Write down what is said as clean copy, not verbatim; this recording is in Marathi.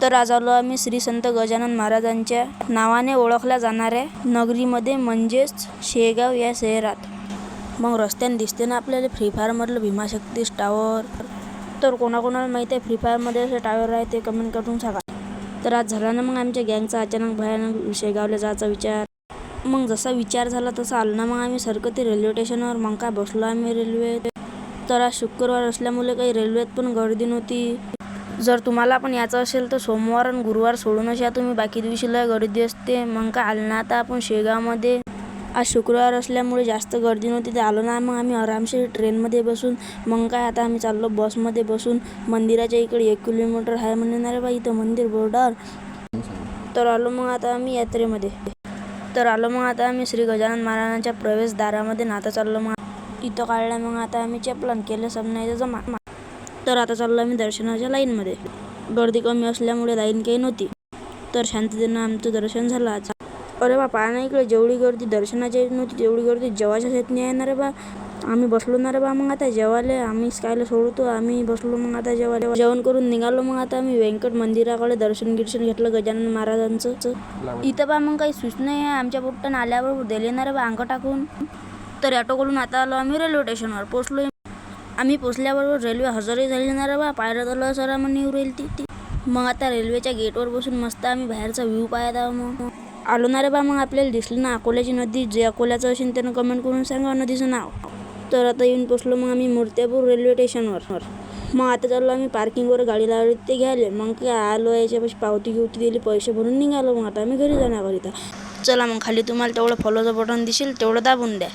तर आज आलो आम्ही श्री संत गजानन महाराजांच्या नावाने ओळखल्या जाणाऱ्या नगरीमध्ये, म्हणजेच शेगाव या शहरात. मग रस्त्याने दिसते ना आपल्याला फ्री फायरमधलं भीमाशक्ती टावर. तर कोणाकोणाला माहीत आहे फ्री फायरमध्ये असे टावर आहे ते कमेंट करून सांगा. तर आज झाला ना मग आमच्या गँगचा अचानक भयानक शेगावला जायचा विचार. मग जसा विचार झाला तसा आलो ना मग आम्ही सरकती रेल्वे स्टेशनवर. मग काय बसलो आम्ही रेल्वेत. तर आज शुक्रवार असल्यामुळे काही रेल्वेत पण गर्दी नव्हती. जर तुम्हाला पण यायचं असेल तर सोमवार आणि गुरुवार सोडूनच या तुम्ही, बाकी दिवशीला गर्दी असते. मग काय आलो ना आता आपण शेगावमध्ये. आज शुक्रवार असल्यामुळे जास्त गर्दी नव्हती. तर आलो ना मग आम्ही आरामशीर ट्रेनमध्ये बसून. मग काय आता आम्ही चाललो बसमध्ये बसून. मंदिराच्या इकडे 1 किलोमीटर आहे म्हणणार आहे बा इथं मंदिर बोर्डावर. तर आलो मग आता आम्ही यात्रेमध्ये. तर आलो मग आता आम्ही श्री गजानन महाराजांच्या प्रवेशद्वारामध्ये. नाता चाललो मग इथं काढलं. मग आता आम्ही चपलन केलं समनायचं जमा. तर आता चाललो आम्ही दर्शनाच्या लाईनमध्ये. गर्दी कमी असल्यामुळे लाईन काही नव्हती. तर शांततेनं आमचं दर्शन झालं आज. अरे बा पहा ना इकडे जेवढी गर्दी दर्शनाच्या येत नव्हती तेवढी गर्दी जेवायच्या येत नाही आहे ना रे बा. आम्ही बसलो ना रे बा मग आता जेवायला. आम्ही कायला सोडतो, आम्ही बसलो मग आता जेवायला. जेवण करून निघालो मग आता आम्ही व्यंकट मंदिराकडे दर्शन घेतलं गजानन महाराजांचं. इथं बा मग काही सूचना आहे आमच्या पोट्टन आल्यावर दिले ना रे बा अंग टाकून. तर ऑटो करून आता आलो आम्ही रेल्वे स्टेशनवर पोचलो. आम्ही पोचल्याबरोबर रेल्वे हजरही झाली ना रे बा. पायऱ्या तर सर म्हणून येऊ राहील ती. मग आता रेल्वेच्या गेटवर बसून मस्त आम्ही बाहेरचा व्ह्यू पाहत आहो. मग आलो ना रे बा. मग आपल्याला दिसली ना अकोल्याची नदी. जे अकोल्याचं असेल त्यानं कमेंट करून सांगा नदीचं नाव. तर आता येऊन पोचलो मग आम्ही मूर्त्यापूर रेल्वे स्टेशनवर. मग आता चाललो आम्ही पार्किंगवर गाडी लावली ते घ्यायला. मग काय आलो याच्यापाशी पावती दिली, पैसे भरून निघालो. मग आता आम्ही घरी जाण्याकरिता. चला मग खाली तुम्हाला तेवढं फॉलोचं बटन दिसेल तेवढं दाबून द्या.